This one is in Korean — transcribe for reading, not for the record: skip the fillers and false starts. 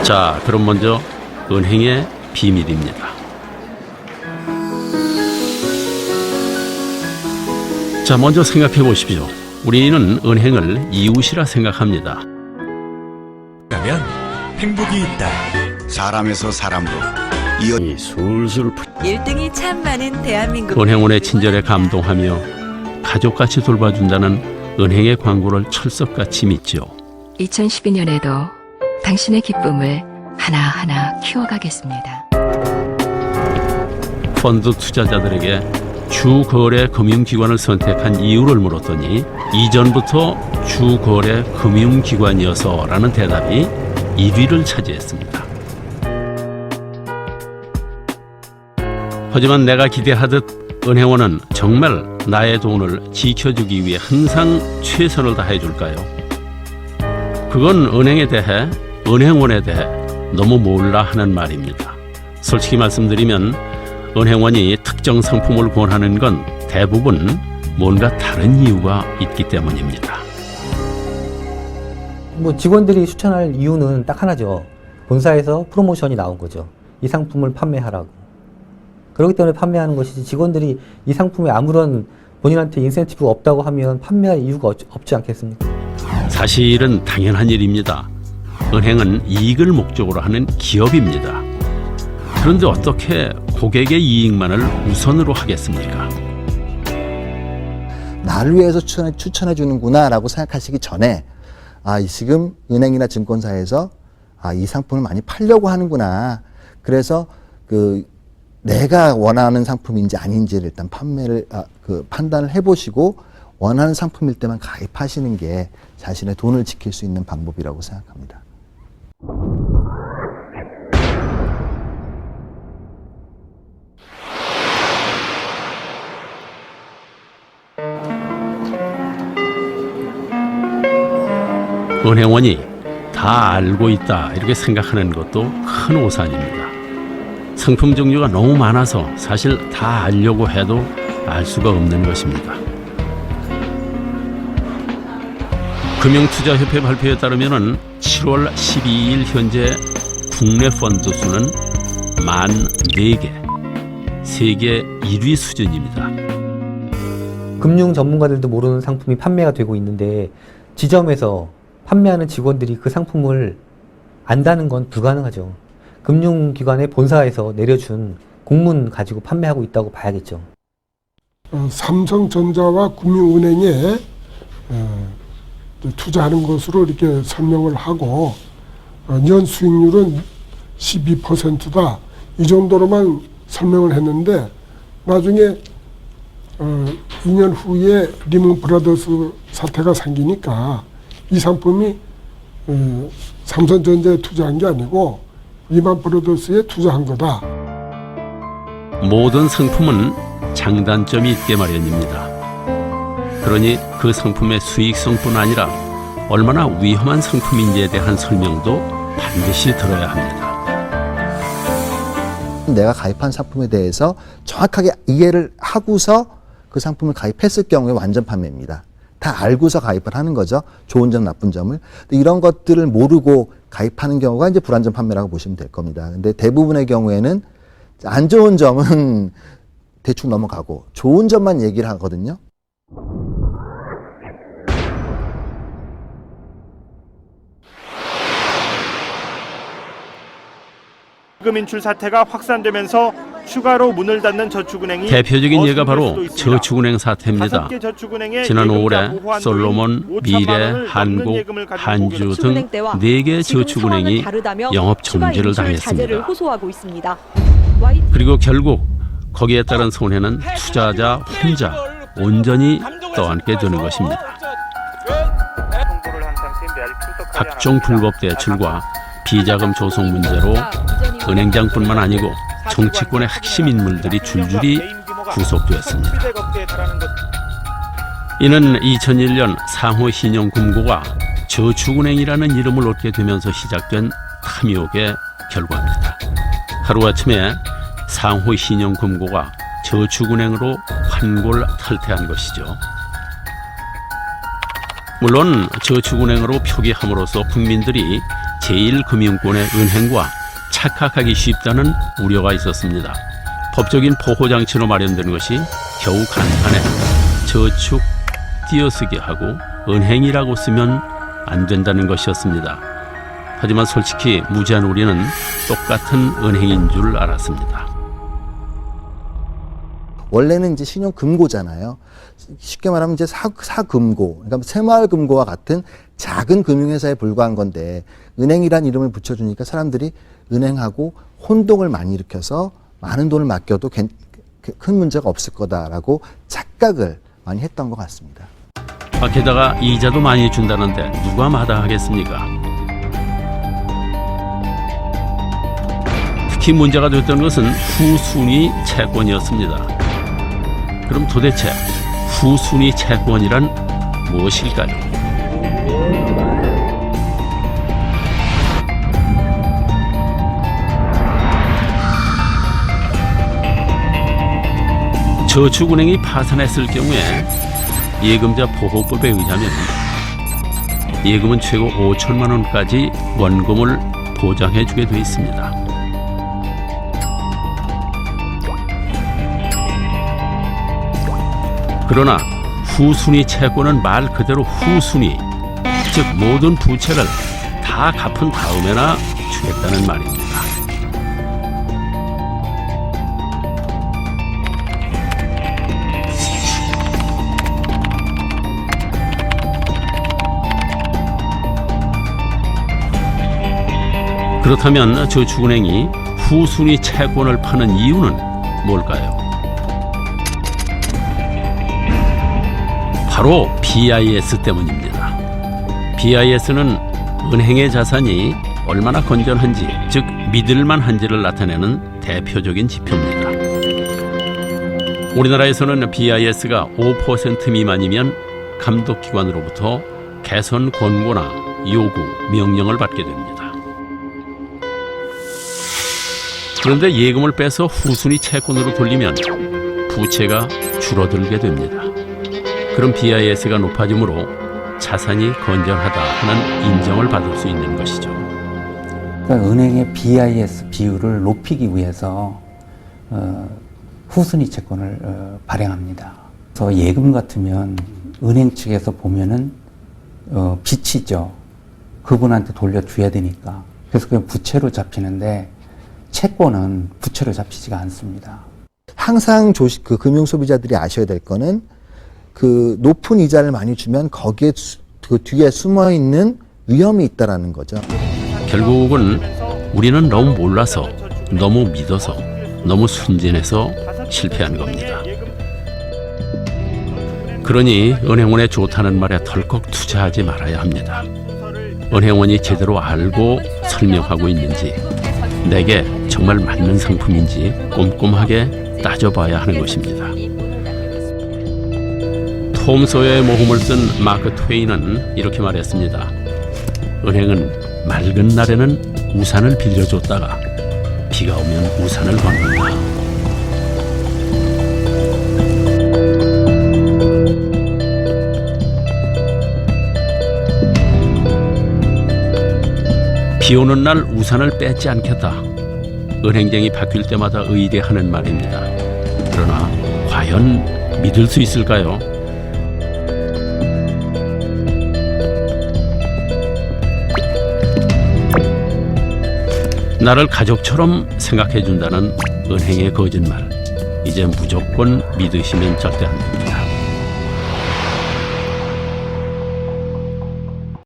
자, 그럼 먼저 은행의 비밀입니다. 자, 먼저 생각해 보십시오. 우리는 은행을 이웃이라 생각합니다. 가면 행복이 있다. 사람에서 사람으로 이 술술 1등이 참 많은 대한민국. 은행원의 친절에 감동하며 가족같이 돌봐준다는 은행의 광고를 철석같이 믿죠. 2012년에도 당신의 기쁨을 하나하나 키워가겠습니다. 펀드 투자자들에게 주거래 금융기관을 선택한 이유를 물었더니 이전부터 주거래 금융기관이어서라는 대답이 1위를 차지했습니다. 하지만 내가 기대하듯 은행원은 정말 나의 돈을 지켜주기 위해 항상 최선을 다해줄까요? 그건 은행에 대해, 은행원에 대해 너무 몰라 하는 말입니다. 솔직히 말씀드리면 은행원이 특정 상품을 권하는 건 대부분 뭔가 다른 이유가 있기 때문입니다. 뭐 직원들이 추천할 이유는 딱 하나죠. 본사에서 프로모션이 나온 거죠. 이 상품을 판매하라고. 그렇기 때문에 판매하는 것이지, 직원들이 이 상품에 아무런 본인한테 인센티브가 없다고 하면 판매할 이유가 없지 않겠습니까? 사실은 당연한 일입니다. 은행은 이익을 목적으로 하는 기업입니다. 그런데 어떻게 고객의 이익만을 우선으로 하겠습니까? 나를 위해서 추천해 주는구나 라고 생각하시기 전에, 지금 은행이나 증권사에서 이 상품을 많이 팔려고 하는구나. 그래서 내가 원하는 상품인지 아닌지를 일단 판단을 해보시고, 원하는 상품일 때만 가입하시는 게 자신의 돈을 지킬 수 있는 방법이라고 생각합니다. 은행원이 다 알고 있다 이렇게 생각하는 것도 큰 오산입니다. 상품 종류가 너무 많아서 사실 다 알려고 해도 알 수가 없는 것입니다. 금융투자협회 발표에 따르면 7월 12일 현재 국내 펀드 수는 14개, 세계 1위 수준입니다. 금융 전문가들도 모르는 상품이 판매가 되고 있는데, 지점에서 판매하는 직원들이 그 상품을 안다는 건 불가능하죠. 금융기관의 본사에서 내려준 공문 가지고 판매하고 있다고 봐야겠죠. 삼성전자와 금융은행에 투자하는 것으로 이렇게 설명을 하고, 년 수익률은 12%다. 이 정도로만 설명을 했는데, 나중에 2년 후에 리먼 브라더스 사태가 생기니까 이 상품이 삼성전자에 투자한 게 아니고 리먼 브라더스에 투자한 거다. 모든 상품은 장단점이 있게 마련입니다. 그러니 그 상품의 수익성뿐 아니라 얼마나 위험한 상품인지에 대한 설명도 반드시 들어야 합니다. 내가 가입한 상품에 대해서 정확하게 이해를 하고서 그 상품을 가입했을 경우에 완전 판매입니다. 다 알고서 가입을 하는 거죠. 좋은 점, 나쁜 점을. 이런 것들을 모르고 가입하는 경우가 이제 불안전 판매라고 보시면 될 겁니다. 근데 대부분의 경우에는 안 좋은 점은 대충 넘어가고 좋은 점만 얘기를 하거든요. 자금 인출 사태가 확산되면서 추가로 문을 닫는 저축은행이 대표적인 예가 바로 저축은행 사태입니다. 지난 5월에 솔로몬, 미래, 한국, 한주 등 4개 저축은행이 영업 정지를 당했습니다. 그리고 결국 거기에 따른 손해는 투자자 혼자 온전히 떠안게 되는 것입니다. 각종 불법 대출과 비자금 조성 문제로 은행장뿐만 아니고 정치권의 핵심 인물들이 줄줄이 구속되었습니다. 이는 2001년 상호신용금고가 저축은행이라는 이름을 얻게 되면서 시작된 탐욕의 결과입니다. 하루아침에 상호신용금고가 저축은행으로 환골탈퇴한 것이죠. 물론 저축은행으로 표기함으로써 국민들이 제1금융권의 은행과 착각하기 쉽다는 우려가 있었습니다. 법적인 보호장치로 마련된 것이 겨우 간판에 저축 띄어쓰기 하고 은행이라고 쓰면 안 된다는 것이었습니다. 하지만 솔직히 무지한 우리는 똑같은 은행인 줄 알았습니다. 원래는 이제 신용금고잖아요. 쉽게 말하면 이제 사금고, 그러니까 새마을금고와 같은 작은 금융회사에 불과한 건데 은행이란 이름을 붙여주니까 사람들이 은행하고 혼동을 많이 일으켜서 많은 돈을 맡겨도 큰 문제가 없을 거다라고 착각을 많이 했던 것 같습니다. 게다가 이자도 많이 준다는데 누가 마다하겠습니까? 특히 문제가 됐던 것은 후순위 채권이었습니다. 그럼 도대체 후순위 채권이란 무엇일까요? 저축은행이 파산했을 경우에 예금자 보호법에 의하면 예금은 최고 5천만 원까지 원금을 보장해주게 돼 있습니다. 그러나 후순위 채권은 말 그대로 후순위, 즉 모든 부채를 다 갚은 다음에나 주겠다는 말입니다. 그렇다면 저축은행이 후순위 채권을 파는 이유는 뭘까요? 바로 BIS 때문입니다. BIS는 은행의 자산이 얼마나 건전한지, 즉 믿을만한지를 나타내는 대표적인 지표입니다. 우리나라에서는 BIS가 5% 미만이면 감독기관으로부터 개선 권고나 요구, 명령을 받게 됩니다. 그런데 예금을 빼서 후순위 채권으로 돌리면 부채가 줄어들게 됩니다. 그럼 BIS가 높아지므로 자산이 건전하다 하는 인정을 받을 수 있는 것이죠. 그러니까 은행의 BIS 비율을 높이기 위해서 후순위 채권을 발행합니다. 그래서 예금 같으면 은행 측에서 보면은 빚이죠. 그분한테 돌려줘야 되니까. 그래서 그냥 부채로 잡히는데 채권은 부채로 잡히지가 않습니다. 항상 그 금융 소비자들이 아셔야 될 거는 그 높은 이자를 많이 주면 거기에 그 뒤에 숨어 있는 위험이 있다라는 거죠. 결국은 우리는 너무 몰라서, 너무 믿어서, 너무 순진해서 실패한 겁니다. 그러니 은행원의 좋다는 말에 덜컥 투자하지 말아야 합니다. 은행원이 제대로 알고 설명하고 있는지, 내게 정말 맞는 상품인지 꼼꼼하게 따져봐야 하는 것입니다. 톰 소여의 모험을 쓴 마크 트웨인은 이렇게 말했습니다. 은행은 맑은 날에는 우산을 빌려줬다가 비가 오면 우산을 건넨다. 비 오는 날 우산을 뺏지 않겠다. 은행쟁이 바뀔 때마다 의뢰하는 말입니다. 그러나 과연 믿을 수 있을까요? 나를 가족처럼 생각해준다는 은행의 거짓말, 이제 무조건 믿으시면 절대 안 됩니다.